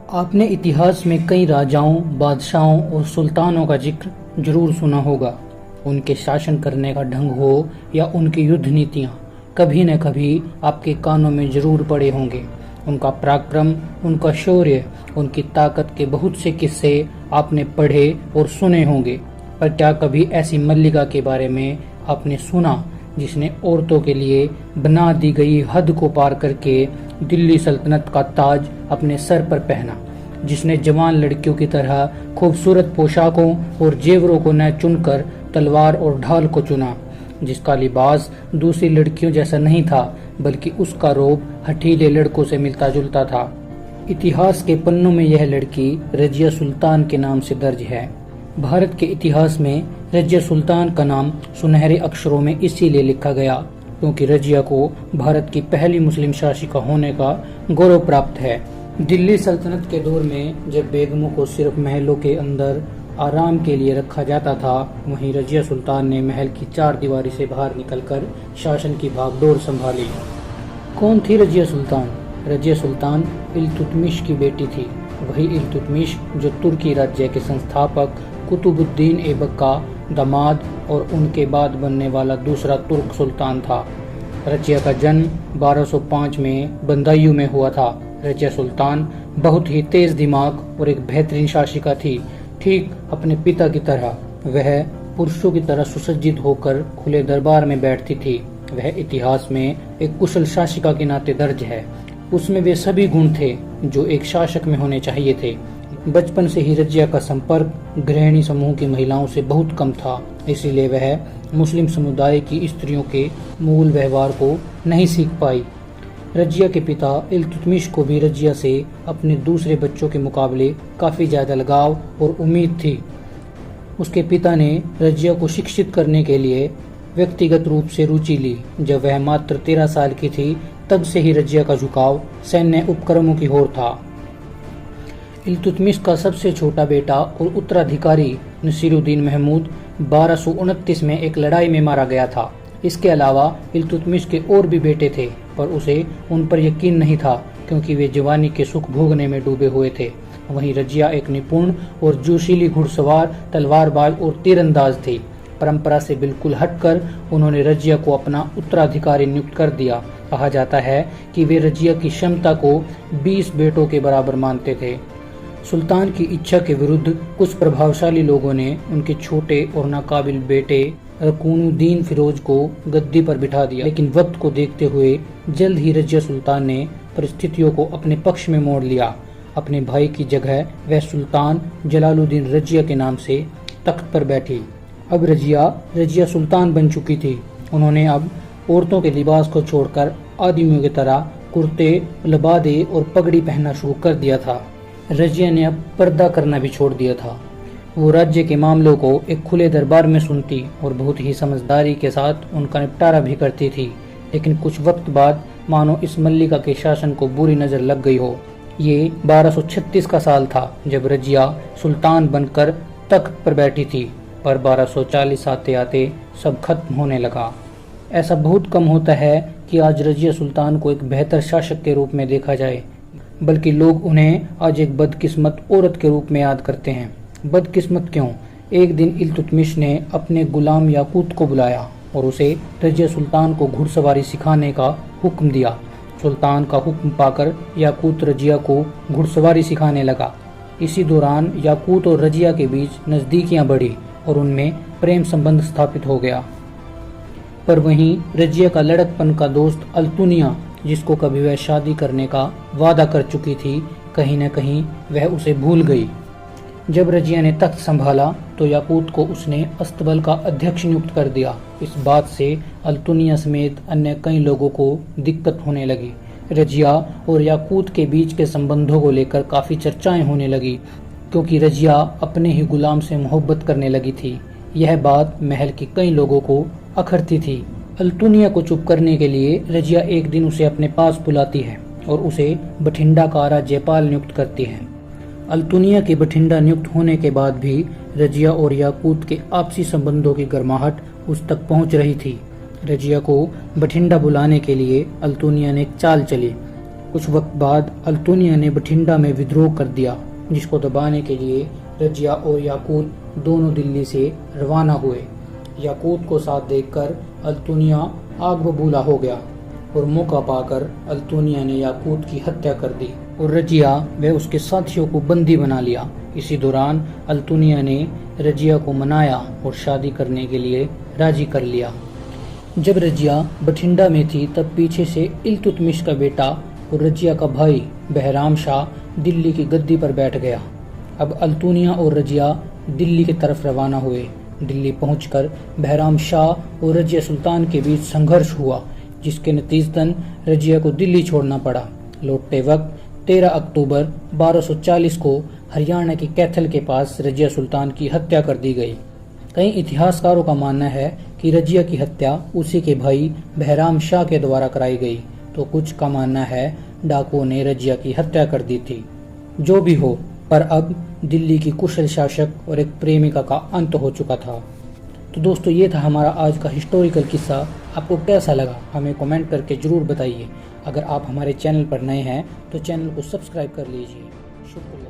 आपने इतिहास में कई राजाओं, बादशाहों और सुल्तानों का जिक्र जरूर सुना होगा। उनके शासन करने का ढंग हो या उनकी युद्ध नीतियाँ कभी न कभी आपके कानों में जरूर पड़े होंगे। उनका पराक्रम, उनका शौर्य, उनकी ताकत के बहुत से किस्से आपने पढ़े और सुने होंगे। पर क्या कभी ऐसी मल्लिका के बारे में आपने सुना जिसने औरतों के लिए बना दी गई हद को पार करके दिल्ली सल्तनत का ताज अपने सर पर पहना, जिसने जवान लड़कियों की तरह खूबसूरत पोशाकों और जेवरों को न चुनकर तलवार और ढाल को चुना, जिसका लिबास दूसरी लड़कियों जैसा नहीं था बल्कि उसका रोब हठीले लड़कों से मिलता जुलता था। इतिहास के पन्नों में यह लड़की रजिया सुल्तान के नाम से दर्ज है। भारत के इतिहास में रजिया सुल्तान का नाम सुनहरे अक्षरों में इसीलिए लिखा गया क्योंकि रजिया को भारत की पहली मुस्लिम शासिका होने का गौरव प्राप्त है। दिल्ली सल्तनत के दौर में जब बेगमों को सिर्फ महलों के अंदर आराम के लिए रखा जाता था, वहीं रजिया सुल्तान ने महल की चार दीवारी से बाहर निकलकर शासन की भागदौड़ संभाली। कौन थी रजिया सुल्तान? रजिया सुल्तान इल्तुतमिश की बेटी थी। वही इल्तुतमिश जो तुर्की राज्य के संस्थापक कुतुबुद्दीन ऐबक का दामाद और उनके बाद बनने वाला दूसरा तुर्क सुल्तान था। रजिया का जन्म 1205 में बंदायूं में हुआ था। रजिया सुल्तान बहुत ही तेज दिमाग और एक बेहतरीन शासिका थी। ठीक अपने पिता की तरह वह पुरुषों की तरह सुसज्जित होकर खुले दरबार में बैठती थी। वह इतिहास में एक कुशल शासिका के नाते दर्ज है। उसमें वे सभी गुण थे जो एक शासक में होने चाहिए थे। बचपन से ही रजिया का संपर्क गृहिणी समूह की महिलाओं से बहुत कम था, इसीलिए वह मुस्लिम समुदाय की स्त्रियों के मूल व्यवहार को नहीं सीख पाई। रजिया के पिता इल्तुतमिश को भी रजिया से अपने दूसरे बच्चों के मुकाबले काफी ज्यादा लगाव और उम्मीद थी। उसके पिता ने रजिया को शिक्षित करने के लिए व्यक्तिगत रूप से रुचि ली। जब वह मात्र 13 साल की थी तब से ही रजिया का झुकाव सैन्य उपक्रमों की ओर था। इल्तुतमिश का सबसे छोटा बेटा और उत्तराधिकारी नसीरुद्दीन महमूद 1229 में एक लड़ाई में मारा गया था। इसके अलावा इल्तुतमिश के और भी बेटे थे, पर उसे उन पर यकीन नहीं था क्योंकि वे जवानी के सुख भोगने में डूबे हुए थे। वहीं रजिया एक निपुण और जोशीली घुड़सवार, तलवारबाज और तीरंदाज थी। परंपरा से बिल्कुल हटकर उन्होंने रजिया को अपना उत्तराधिकारी नियुक्त कर दिया। कहा जाता है कि वे रजिया की क्षमता को 20 बेटों के बराबर मानते थे। सुल्तान की इच्छा के विरुद्ध कुछ प्रभावशाली लोगों ने उनके छोटे और नाकाबिल बेटे रकूनुद्दीन फिरोज को गद्दी पर बिठा दिया, लेकिन वक्त को देखते हुए जल्द ही रजिया सुल्तान ने परिस्थितियों को अपने पक्ष में मोड़ लिया। अपने भाई की जगह वह सुल्तान जलालुद्दीन रजिया के नाम से तख्त पर बैठी। अब रजिया सुल्तान बन चुकी थी। उन्होंने अब औरतों के लिबास को छोड़कर आदमियों की तरह कुर्ते, लबादे और पगड़ी पहनना शुरू कर दिया था। रजिया ने अब पर्दा करना भी छोड़ दिया था। वो राज्य के मामलों को एक खुले दरबार में सुनती और बहुत ही समझदारी के साथ उनका निपटारा भी करती थी। लेकिन कुछ वक्त बाद मानो इस मल्लिका के शासन को बुरी नजर लग गई हो। ये 1236 का साल था जब रजिया सुल्तान बनकर तख्त पर बैठी थी, पर 1240 आते आते सब खत्म होने लगा। ऐसा बहुत कम होता है कि आज रजिया सुल्तान को एक बेहतर शासक के रूप में देखा जाए, बल्कि लोग उन्हें आज एक बदकिस्मत औरत के रूप में याद करते हैं। बदकिस्मत क्यों? एक दिन इल्तुतमिश ने अपने गुलाम याकूत को बुलाया और उसे रजिया सुल्तान को घुड़सवारी सिखाने का हुक्म दिया। सुल्तान का हुक्म पाकर याकूत रजिया को घुड़सवारी सिखाने लगा। इसी दौरान याकूत और रजिया के बीच नजदीकियां बढ़ी और उनमें प्रेम संबंध स्थापित हो गया। पर वहीं रजिया का लड़कपन का दोस्त अल्तुनिया, जिसको कभी वह शादी करने का वादा कर चुकी थी, कहीं न कहीं वह उसे भूल गई। जब रजिया ने तख्त संभाला तो याकूत को उसने अस्तबल का अध्यक्ष नियुक्त कर दिया। इस बात से अल्तुनिया समेत अन्य कई लोगों को दिक्कत होने लगी। रजिया और याकूत के बीच के संबंधों को लेकर काफी चर्चाएं होने लगी क्योंकि रजिया अपने ही गुलाम से मोहब्बत करने लगी थी। यह बात महल के कई लोगों को अखरती थी। अल्तुनिया को चुप करने के लिए रजिया एक दिन उसे अपने पास बुलाती है और उसे बठिंडा का राज्यपाल नियुक्त करती है। अल्तुनिया के बठिंडा नियुक्त होने के बाद भी रजिया और याकूत के आपसी संबंधों की गर्माहट उस तक पहुंच रही थी। रजिया को बठिंडा बुलाने के लिए अल्तुनिया ने एक चाल चली। कुछ वक्त बाद अल्तुनिया ने बठिंडा में विद्रोह कर दिया, जिसको दबाने के लिए रजिया और याकूत दोनों दिल्ली से रवाना हुए। याकूत को साथ देखकर अल्तुनिया आग बबूला हो गया और मौका पाकर अल्तुनिया ने याकूत की हत्या कर दी और रजिया व उसके साथियों को बंदी बना लिया। इसी दौरान अल्तुनिया ने रजिया को मनाया और शादी करने के लिए राजी कर लिया। जब रजिया बठिंडा में थी तब पीछे से इल्तुतमिश का बेटा और रजिया का भाई बहराम शाह दिल्ली की गद्दी पर बैठ गया। अब अल्तुनिया और रजिया दिल्ली की तरफ रवाना हुए। दिल्ली पहुंचकर बहराम शाह और रजिया सुल्तान के बीच संघर्ष हुआ, जिसके नतीजतन रजिया को दिल्ली छोड़ना पड़ा। लौटते वक्त 13 अक्टूबर 1240 को हरियाणा के कैथल के पास रजिया सुल्तान की हत्या कर दी गई। कई इतिहासकारों का मानना है कि रजिया की हत्या उसी के भाई बहराम शाह के द्वारा कराई गई, तो कुछ का मानना है डाकुओं ने रजिया की हत्या कर दी थी। जो भी हो, पर अब दिल्ली की कुशल शासक और एक प्रेमिका का अंत हो चुका था। तो दोस्तों, ये था हमारा आज का हिस्टोरिकल किस्सा। आपको कैसा लगा हमें कमेंट करके जरूर बताइए। अगर आप हमारे चैनल पर नए हैं तो चैनल को सब्सक्राइब कर लीजिए। शुक्रिया।